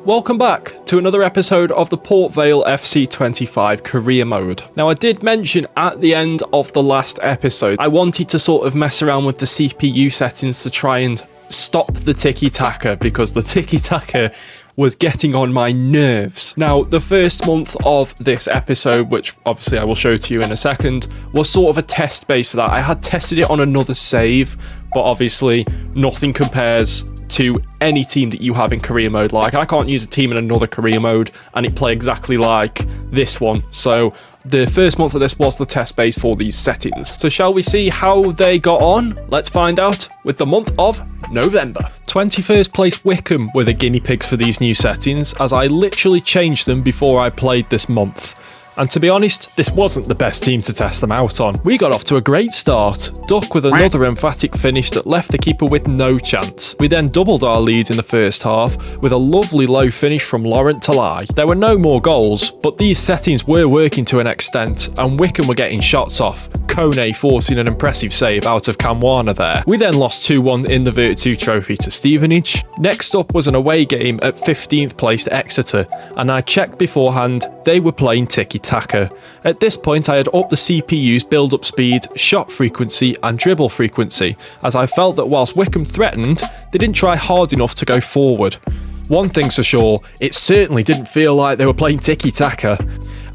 Welcome back to another episode of the Port Vale FC25 career mode. Now I did mention at the end of the last episode, I wanted to sort of mess around with the CPU settings to try and stop the TIKI because the TIKI was getting on my nerves. Now, the first month of this episode, which obviously I will show to you in a second, was sort of a test base for that. I had tested it on another save, but obviously nothing compares to any team that you have in career mode. Like, I can't use a team in another career mode and it play exactly like this one. So the first month of this was the test base for these settings. So shall we see how they got on? Let's find out with the month of November. 21st place Wickham were the guinea pigs for these new settings, as I literally changed them before I played this month. And to be honest, this wasn't the best team to test them out on. We got off to a great start, Duck with another emphatic finish that left the keeper with no chance. We then doubled our lead in the first half with a lovely low finish from Laurent Talai. There were no more goals, but these settings were working to an extent, and Wickham were getting shots off, Kone forcing an impressive save out of Kamwana there. We then lost 2-1 in the Virtue Trophy to Stevenage. Next up was an away game at 15th placed Exeter, and I checked beforehand, they were playing TAKA. At this point I had upped the CPU's build-up speed, shot frequency and dribble frequency, as I felt that whilst Wickham threatened, they didn't try hard enough to go forward. One thing's for sure, it certainly didn't feel like they were playing TAKA.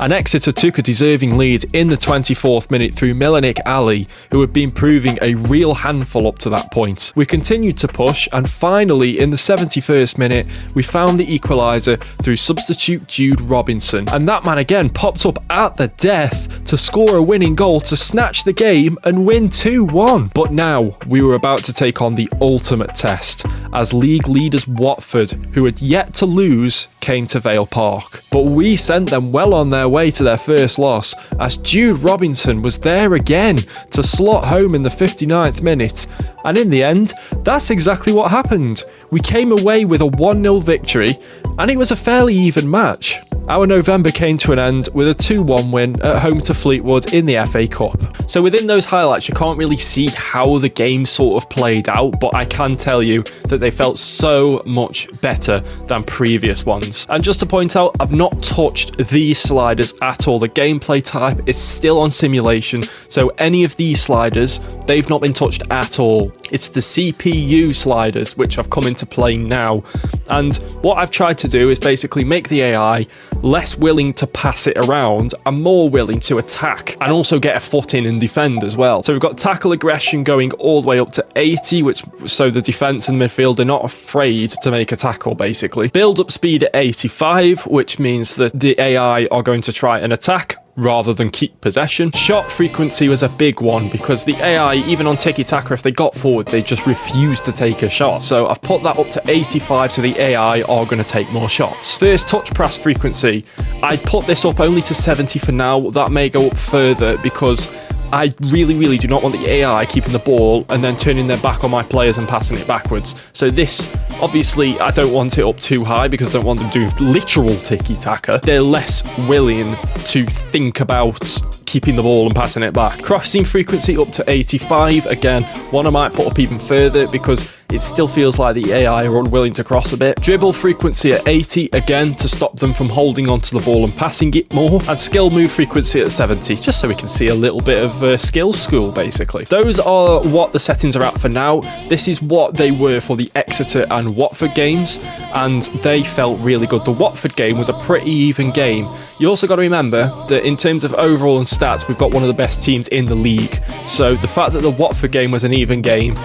And Exeter took a deserving lead in the 24th minute through Milanik Ali, who had been proving a real handful up to that point. We continued to push, and finally in the 71st minute we found the equaliser through substitute Jude Robinson, and that man again popped up at the death to score a winning goal to snatch the game and win 2-1. But now we were about to take on the ultimate test, as league leaders Watford, who had yet to lose, came to Vale Park. But we sent them well on their way to their first loss, as Jude Robinson was there again to slot home in the 59th minute. And in the end, that's exactly what happened. We came away with a 1-0 victory, and it was a fairly even match. Our November came to an end with a 2-1 win at home to Fleetwood in the FA Cup. So within those highlights, you can't really see how the game sort of played out, but I can tell you that they felt so much better than previous ones. And just to point out, I've not touched these sliders at all. The gameplay type is still on simulation, so any of these sliders, they've not been touched at all. It's the CPU sliders which have come into play now. And what I've tried to do is basically make the AI less willing to pass it around and more willing to attack, and also get a foot in and defend as well. So we've got tackle aggression going all the way up to 80, which so the defence and midfield are not afraid to make a tackle basically. Build up speed at 85, which means that the AI are going to try and attack rather than keep possession. Shot frequency was a big one, because the AI, even on TAKA, if they got forward, they just refused to take a shot. So I've put that up to 85, so the AI are going to take more shots. First touch pass frequency, I put this up only to 70 for now. That may go up further, because I really do not want the AI keeping the ball and then turning their back on my players and passing it backwards. So this, obviously, I don't want it up too high because I don't want them doing literal tiki-taka. They're less willing to think about keeping the ball and passing it back. Crossing frequency up to 85. Again, one I might put up even further because it still feels like the AI are unwilling to cross a bit. Dribble frequency at 80, again, to stop them from holding onto the ball and passing it more. And skill move frequency at 70, just so we can see a little bit of skill school, basically. Those are what the settings are at for now. This is what they were for the Exeter and Watford games, and they felt really good. The Watford game was a pretty even game. You also got to remember that in terms of overall and stats, we've got one of the best teams in the league. So the fact that the Watford game was an even game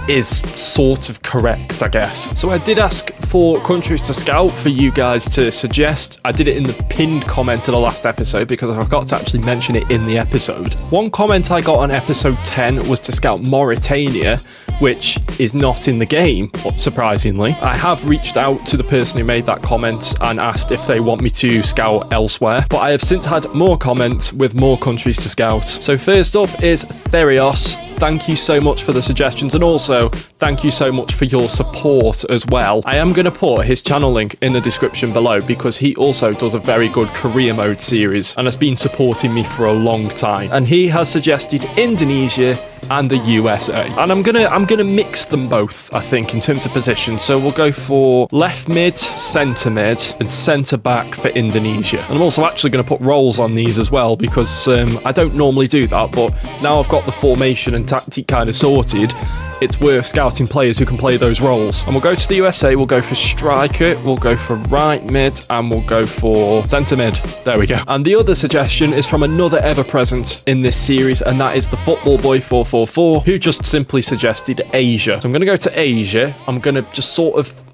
is sort of correct, I guess. So I did ask for countries to scout for you guys to suggest. I did it in the pinned comment of the last episode because I forgot to actually mention it in the episode. One comment I got on episode 10 was to scout Mauritania, which is not in the game, surprisingly. I have reached out to the person who made that comment and asked if they want me to scout elsewhere, but I have since had more comments with more countries to scout. So first up is Therios. Thank you so much for the suggestions, and also thank you so much for your support as well. I am going to put his channel link in the description below because he also does a very good career mode series and has been supporting me for a long time. And he has suggested Indonesia, and the USA. And I'm gonna mix them both, I think, in terms of position. So we'll go for left mid, centre mid, and centre back for Indonesia. And I'm also actually going to put roles on these as well, because I don't normally do that, but now I've got the formation and tactic kind of sorted, it's worth scouting players who can play those roles. And we'll go to the USA, we'll go for striker, we'll go for right mid, and we'll go for centre mid. There we go. And the other suggestion is from another ever-present in this series, and that is the Football Boy 444, who just simply suggested Asia. So I'm going to go to Asia. I'm going to just sort of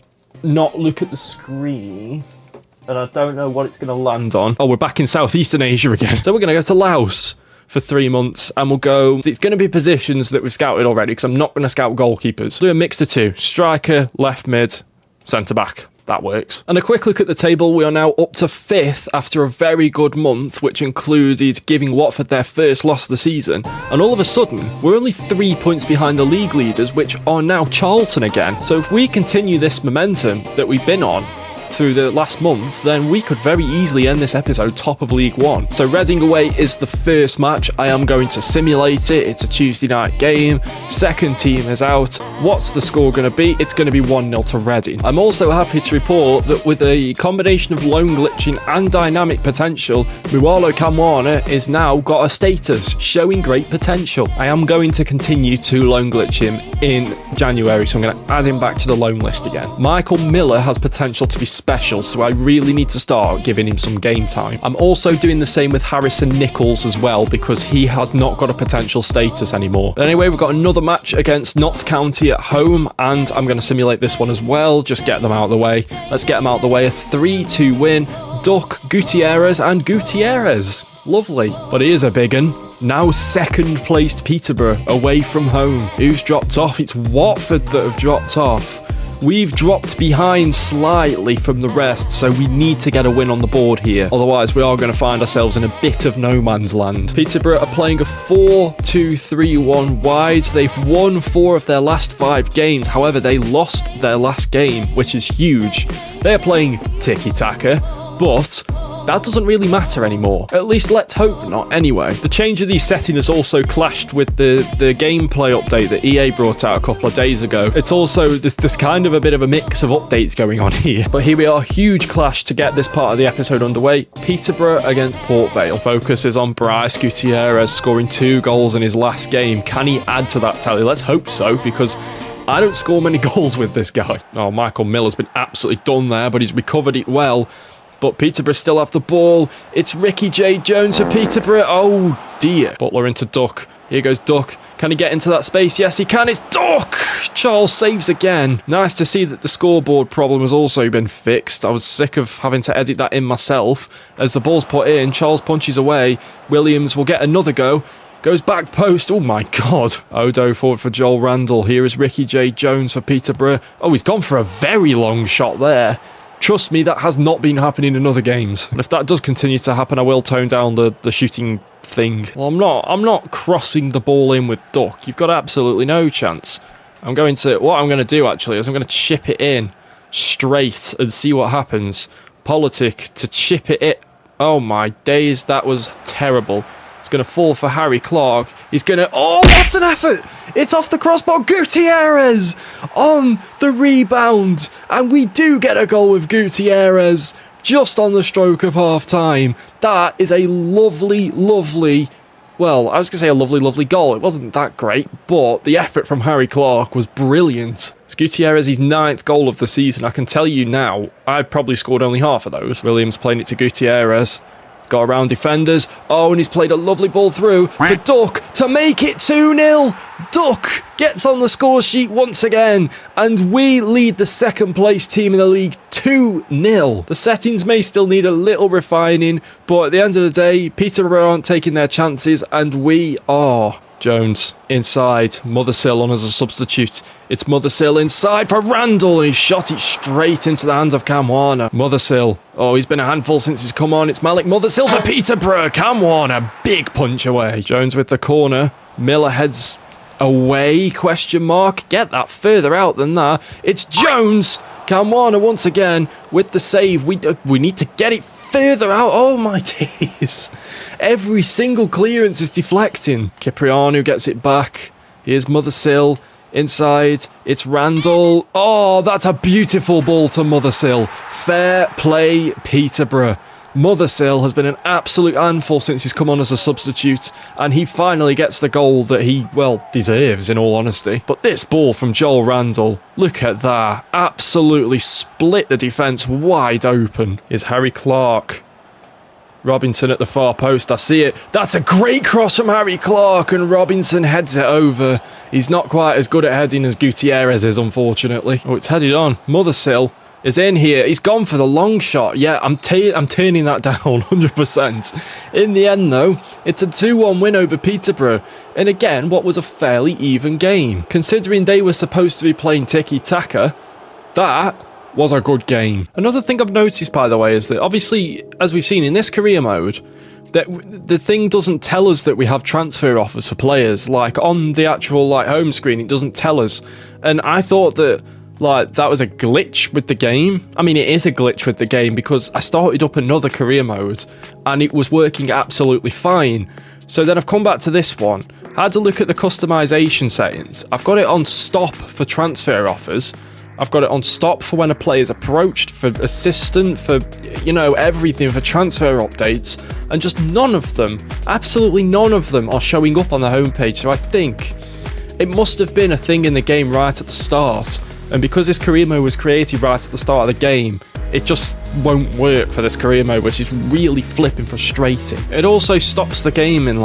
not look at the screen, and I don't know what it's going to land on. Oh, we're back in Southeastern Asia again. So we're going to go to Laos for 3 months, and we'll go, it's going to be positions that we've scouted already, because I'm not going to scout goalkeepers. Do a mix of two: striker, left mid, centre back. That works. And a quick look at the table. We are now up to 5th after a very good month, which included giving Watford their first loss of the season. And all of a sudden, we're only 3 points behind the league leaders, which are now Charlton again. So if we continue this momentum that we've been on through the last month, then we could very easily end this episode top of League One. So Reading away is the first match. I am going to simulate it. It's a Tuesday night game. Second team is out. What's the score going to be? It's going to be 1-0 to Reading. I'm also happy to report that with a combination of loan glitching and dynamic potential, Muwalo Kamwana is now got a status showing great potential. I am going to continue to loan glitch him in January, so I'm going to add him back to the loan list again. Michael Miller has potential to be special, so I really need to start giving him some game time. I'm also doing the same with Harrison Nichols as well, because he has not got a potential status anymore. But anyway, we've got another match against Notts County at home, and I'm going to simulate this one as well, just get them out of the way. Let's get them out of the way. A 3-2 win. Duck, Gutierrez, and Gutierrez. Lovely. But it is a big one. Now second placed Peterborough away from home. Who's dropped off? It's Watford that have dropped off. We've dropped behind slightly from the rest, so we need to get a win on the board here. Otherwise, we are going to find ourselves in a bit of no man's land. Peterborough are playing a 4-2-3-1 wide. They've won 4 of their last 5 games. However, they lost their last game, which is huge. They are playing TIKI, but that doesn't really matter anymore. At least let's hope not anyway. The change of these settings has also clashed with the gameplay update that EA brought out a couple of days ago. It's also, there's kind of a bit of a mix of updates going on here. But here we are, huge clash to get this part of the episode underway. Peterborough against Port Vale. Focus is on Bryce Gutierrez scoring 2 goals in his last game. Can he add to that tally? Let's hope so, because I don't score many goals with this guy. Oh, Michael Miller's been absolutely done there, but he's recovered it well. But Peterborough still have the ball. It's Ricky J. Jones for Peterborough. Oh dear. Butler into Duck. Here goes Duck. Can he get into that space? Yes, he can. It's Duck! Charles saves again. Nice to see that the scoreboard problem has also been fixed. I was sick of having to edit that in myself. As the ball's put in, Charles punches away. Williams will get another go. Goes back post. Oh my God. Odo forward for Joel Randall. Here is Ricky J. Jones for Peterborough. Oh, he's gone for a very long shot there. Trust me, that has not been happening in other games. And if that does continue to happen, I will tone down the shooting thing. Well, I'm not crossing the ball in with Duck. You've got absolutely no chance. What I'm going to do actually is I'm going to chip it in straight and see what happens. Politic to chip it in. Oh my days, that was terrible. It's going to fall for Harry Clark. He's going to... Oh, what an effort! It's off the crossbar. Gutierrez on the rebound. And we do get a goal with Gutierrez just on the stroke of half-time. That is a lovely, lovely... Well, I was going to say a lovely, lovely goal. It wasn't that great, but the effort from Harry Clark was brilliant. It's Gutierrez's 9th goal of the season. I can tell you now, I probably scored only half of those. Williams playing it to Gutierrez. Got around defenders. Oh, and he's played a lovely ball through for Duck to make it 2-0. Duck gets on the score sheet once again, and we lead the second place team in the league 2-0. The settings may still need a little refining, but at the end of the day, Peterborough aren't taking their chances, and we are. Jones inside. Mothersill on as a substitute. It's Mothersill inside for Randall, and he shot it straight into the hands of Cam Warner. Mothersill. Oh, he's been a handful since he's come on. It's Malik Mothersill for Peterborough. Cam Warner, big punch away. Jones with the corner. Miller heads away, question mark. Get that further out than that. It's Jones. Cam Warner once again with the save. We need to get it further out. Oh my days. Every single clearance is deflecting. Cipriano gets it back. Here's Mothersill. Inside, it's Randall. Oh, that's a beautiful ball to Mothersill. Fair play, Peterborough. Mothersill has been an absolute handful since he's come on as a substitute, and he finally gets the goal that he, well, deserves, in all honesty. But this ball from Joel Randall, look at that. Absolutely split the defence wide open. Is Harry Clark. Robinson at the far post, I see it. That's a great cross from Harry Clark, and Robinson heads it over. He's not quite as good at heading as Gutierrez is, unfortunately. Oh, it's headed on. Mothersill is in here. He's gone for the long shot. Yeah, I'm turning that down 100%. In the end, though, it's a 2-1 win over Peterborough. And again, what was a fairly even game. Considering they were supposed to be playing TIKI-TAKA, that was a good game. Another thing I've noticed, by the way, is that obviously, as we've seen in this career mode, that the thing doesn't tell us that we have transfer offers for players. Like, on the actual home screen, it doesn't tell us. And I thought that that was a glitch with the game. I mean, it is a glitch with the game because I started up another career mode and it was working absolutely fine. So then I've come back to this one, had to look at the customization settings. I've got it on stop for transfer offers. I've got it on stop for when a player is approached, for assistant, for, everything, for transfer updates, and just none of them, absolutely none of them are showing up on the homepage. So I think it must have been a thing in the game right at the start, and because this career mode was created right at the start of the game, it just won't work for this career mode, which is really flipping frustrating. It also stops the game in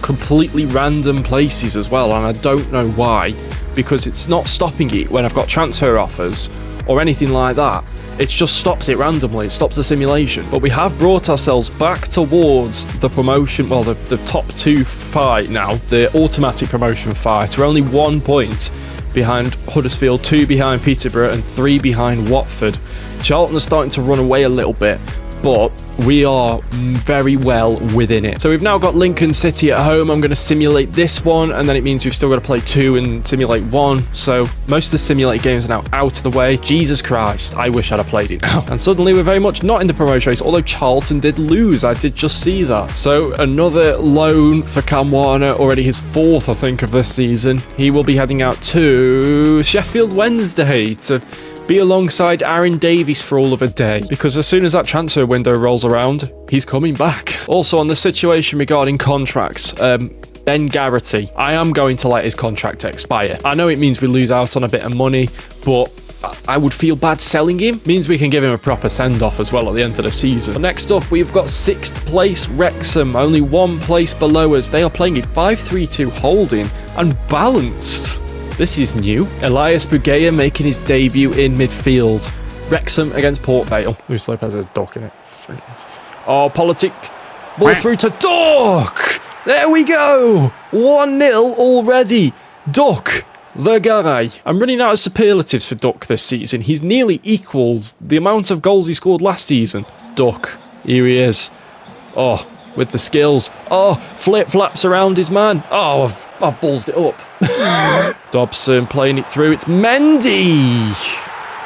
completely random places as well, and I don't know why, because it's not stopping it when I've got transfer offers or anything like that. It just stops it randomly, it stops the simulation. But we have brought ourselves back towards the promotion, well, the top 2 fight now, the automatic promotion fight. We're only 1 point behind Huddersfield, 2 behind Peterborough, and 3 behind Watford. Charlton are starting to run away a little bit, but we are very well within it. So we've now got Lincoln City at home. I'm going to simulate this one, and then it means we've still got to play 2 and simulate 1. So most of the simulate games are now out of the way. Jesus Christ, I wish I'd have played it now. And suddenly we're very much not in the promotion race, although Charlton did lose. I did just see that. So another loan for Cam Warner, already his 4th, I think, of this season. He will be heading out to Sheffield Wednesday to be alongside Aaron Davies for all of a day, because as soon as that transfer window rolls around, he's coming back. Also, on the situation regarding contracts, Ben Garrity, I am going to let his contract expire. I know it means we lose out on a bit of money, but I would feel bad selling him. Means we can give him a proper send-off as well at the end of the season. But next up, we've got 6th place Wrexham, only 1 place below us. They are playing a 5-3-2 holding and balanced. This is new. Elias Bugaya making his debut in midfield. Wrexham against Port Vale. Luis Lopez is docking it. Oh, Politic. Ball through to Duck. There we go. 1-0 already. Duck, the guy. I'm running out of superlatives for Duck this season. He's nearly equals the amount of goals he scored last season. Duck, here he is. Oh, with the skills. Oh, flip-flaps around his man. Oh, I've ballsed it up. Dobson playing it through. It's Mendy.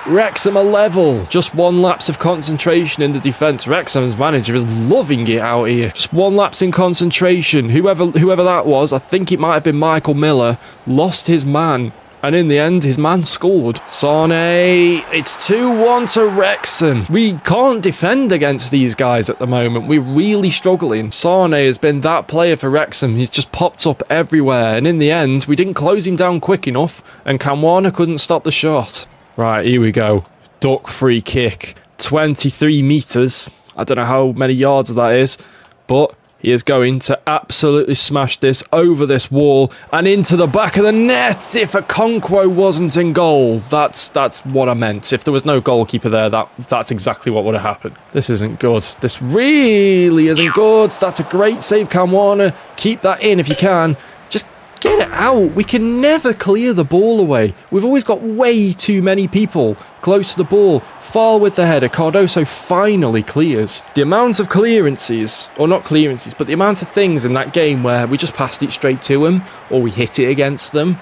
Wrexham are level. Just 1 lapse of concentration in the defence. Wrexham's manager is loving it out here. Just 1 lapse in concentration. Whoever that was, I think it might have been Michael Miller, lost his man. And in the end, his man scored. Sane, it's 2-1 to Wrexham. We can't defend against these guys at the moment. We're really struggling. Sane has been that player for Wrexham. He's just popped up everywhere. And in the end, we didn't close him down quick enough. And Cam Warner couldn't stop the shot. Right, here we go. Duck free kick. 23 metres. I don't know how many yards that is. But he is going to absolutely smash this over this wall and into the back of the net. If Okonkwo wasn't in goal, that's what I meant. If there was no goalkeeper there, that's exactly what would have happened. This isn't good. This really isn't good. That's a great save, Cam Warner. Keep that in if you can. Just get it out. We can never clear the ball away. We've always got way too many people close to the ball. Far with the header. Cardoso finally clears. The amount of clearances, or not clearances, but the amount of things in that game where we just passed it straight to them, or we hit it against them,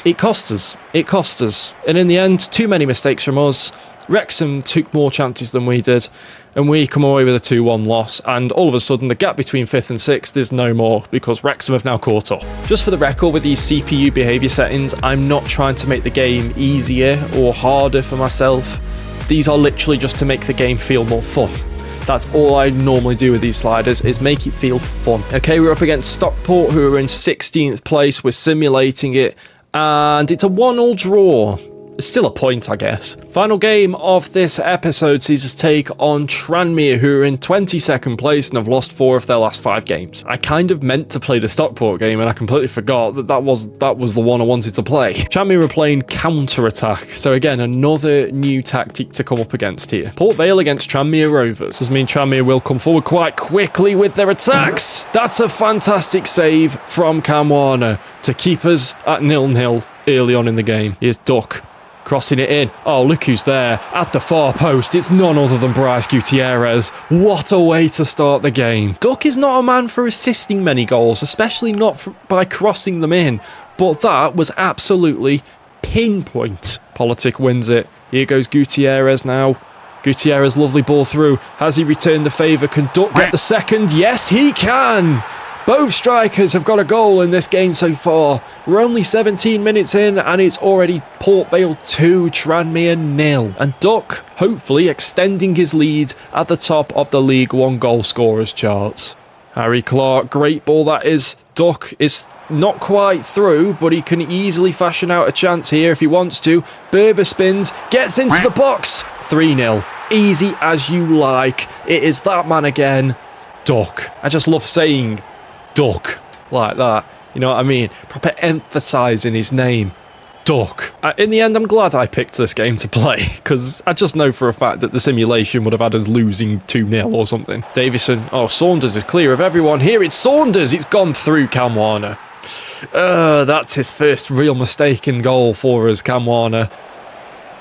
it cost us. It cost us. And in the end, too many mistakes from us. Wrexham took more chances than we did, and we come away with a 2-1 loss, and all of a sudden the gap between 5th and 6th is no more, because Wrexham have now caught up. Just for the record, with these CPU behaviour settings, I'm not trying to make the game easier or harder for myself. These are literally just to make the game feel more fun. That's all I normally do with these sliders, is make it feel fun. Okay, we're up against Stockport, who are in 16th place. We're simulating it, and it's a 1-1 draw. It's still a point, I guess. Final game of this episode sees us take on Tranmere, who are in 22nd place and have lost 4 of their last 5 games. I kind of meant to play the Stockport game, and I completely forgot that was the one I wanted to play. Tranmere are playing counter-attack, so again, another new tactic to come up against here. Port Vale against Tranmere Rovers. Does mean Tranmere will come forward quite quickly with their attacks. That's a fantastic save from Cam Warner to keep us at 0-0 early on in the game. Here's Duck. Crossing it in. Oh, look who's there at the far post. It's none other than Bryce Gutierrez. What a way to start the game. Duck is not a man for assisting many goals, especially not by crossing them in. But that was absolutely pinpoint. Politic wins it. Here goes Gutierrez now. Gutierrez, lovely ball through. Has he returned the favour? Can Duck get the second? Yes, he can. Both strikers have got a goal in this game so far. We're only 17 minutes in and it's already Port Vale 2, Tranmere 0. And Duck, hopefully, extending his lead at the top of the League One goal scorers charts. Harry Clark, great ball that is. Duck is not quite through, but he can easily fashion out a chance here if he wants to. Berber spins, gets into the box. 3-0. Easy as you like. It is that man again, Duck. I just love saying Duck like that, you know what I mean? Proper emphasising his name, Duck. In the end, I'm glad I picked this game to play, because I just know for a fact that the simulation would have had us losing 2-0 or something. Davison, oh, Saunders is clear of everyone. Here it's Saunders, it's gone through Cam Warner. That's his first real mistaken goal for us, Cam Warner.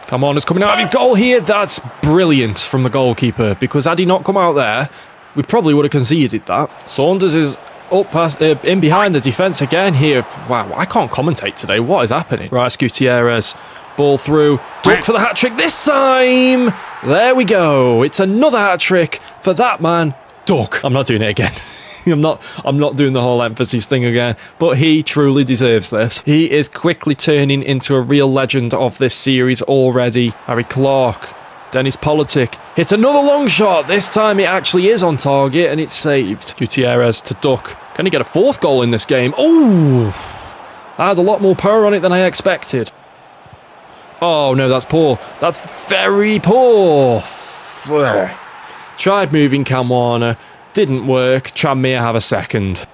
Cam Warner's coming out of his goal here. That's brilliant from the goalkeeper, because had he not come out there, we probably would have conceded that. Saunders is up past, in behind the defence again here. Wow, I can't commentate today. What is happening? Right, Gutierrez. Ball through. Duck for the hat-trick this time. There we go. It's another hat-trick for that man, Duck. I'm not doing it again. I'm not doing the whole emphasis thing again, but he truly deserves this. He is quickly turning into a real legend of this series already. Harry Clark. Dennis Politic hit another long shot. This time it actually is on target and it's saved. Gutierrez to Duck. Can he get a 4th goal in this game? Ooh, that had a lot more power on it than I expected. Oh no, that's poor. That's very poor. Tried moving Cam Warner. Didn't work. Tranmere have a second.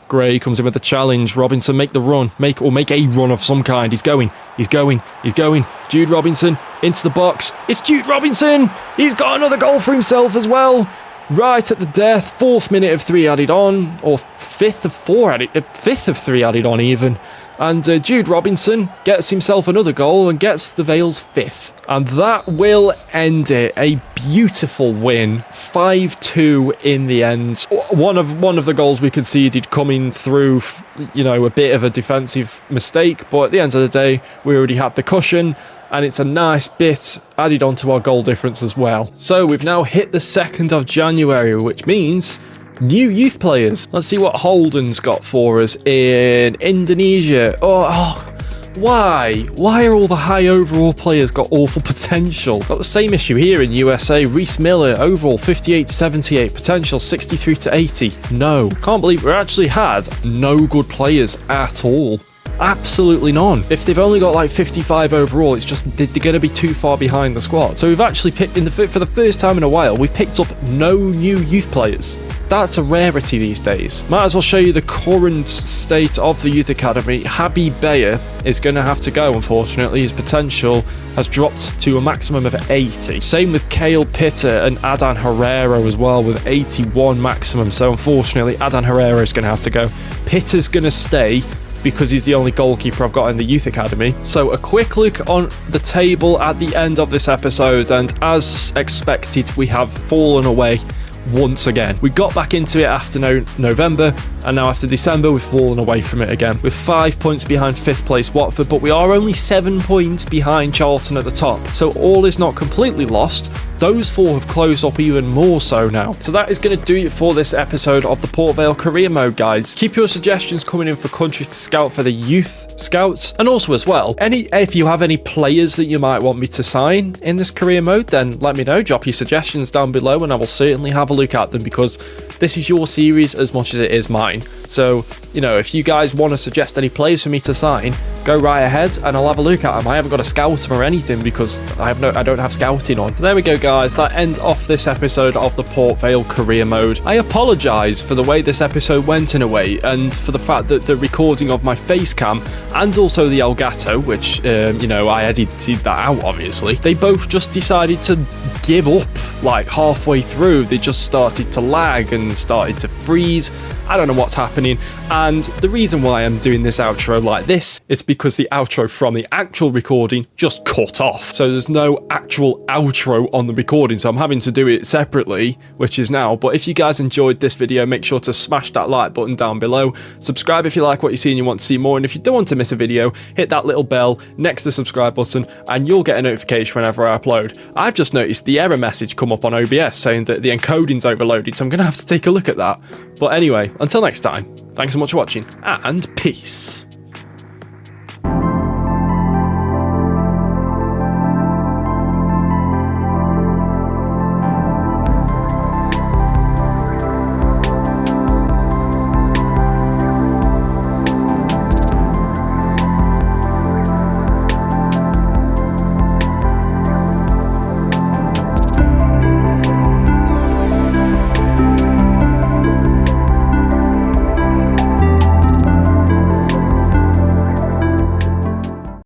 Gray comes in with the challenge. Robinson, make the run. Make a run of some kind. He's going. Jude Robinson into the box. It's Jude Robinson. He's got another goal for himself as well. Right at the death. 4th minute of 3 added on. Or 5th of 4 added. 5th of 3 added on even. And Jude Robinson gets himself another goal and gets the Vale's 5th. And that will end it. A beautiful win. 5-2 in the end. One of the goals we conceded coming through, you know, a bit of a defensive mistake. But at the end of the day, we already had the cushion. And it's a nice bit added onto our goal difference as well. So we've now hit the 2nd of January, which means new youth players. Let's see what Holden's got for us in Indonesia. Oh, why? Why are all the high overall players got awful potential? Got the same issue here in USA. Reece Miller, overall 58-78, potential 63-80. No. Can't believe we actually had no good players at all. Absolutely none. If they've only got like 55 overall, it's just they're going to be too far behind the squad. So we've actually picked, for the first time in a while, we've picked up no new youth players. That's a rarity these days. Might as well show you the current state of the youth academy. Habib Bayer is going to have to go, unfortunately. His potential has dropped to a maximum of 80. Same with Cale Pitter and Adan Herrera as well, with 81 maximum. So unfortunately, Adan Herrera is going to have to go. Pitter's going to stay, because he's the only goalkeeper I've got in the youth academy. So a quick look on the table at the end of this episode, and as expected, we have fallen away once again. We got back into it after November, and now after December we've fallen away from it again. We're 5 points behind 5th place Watford, but we are only 7 points behind Charlton at the top. So all is not completely lost. Those 4 have closed up even more so now. So that is going to do it for this episode of the Port Vale career mode, guys. Keep your suggestions coming in for countries to scout for the youth scouts, and also as well, if you have any players that you might want me to sign in this career mode, then let me know. Drop your suggestions down below and I will certainly have a look at them, because this is your series as much as it is mine. So, you know, if you guys want to suggest any players for me to sign, go right ahead and I'll have a look at them. I haven't got a scout them or anything because I don't have scouting on. So there we go, guys. That ends off this episode of the Port Vale career mode. I apologise for the way this episode went in a way, and for the fact that the recording of my face cam and also the Elgato, which you know, I edited that out obviously, they both just decided to give up like halfway through. They just started to lag and started to freeze. I don't know what's happening, and the reason why I'm doing this outro like this is because the outro from the actual recording just cut off. So there's no actual outro on the recording, so I'm having to do it separately, which is now. But if you guys enjoyed this video, make sure to smash that like button down below. Subscribe if you like what you see and you want to see more, and if you don't want to miss a video, hit that little bell next to the subscribe button and you'll get a notification whenever I upload. I've just noticed the error message come up on OBS saying that the encoding's overloaded, so I'm going to have to take a look at that. But anyway, until next time, thanks so much for watching, and peace.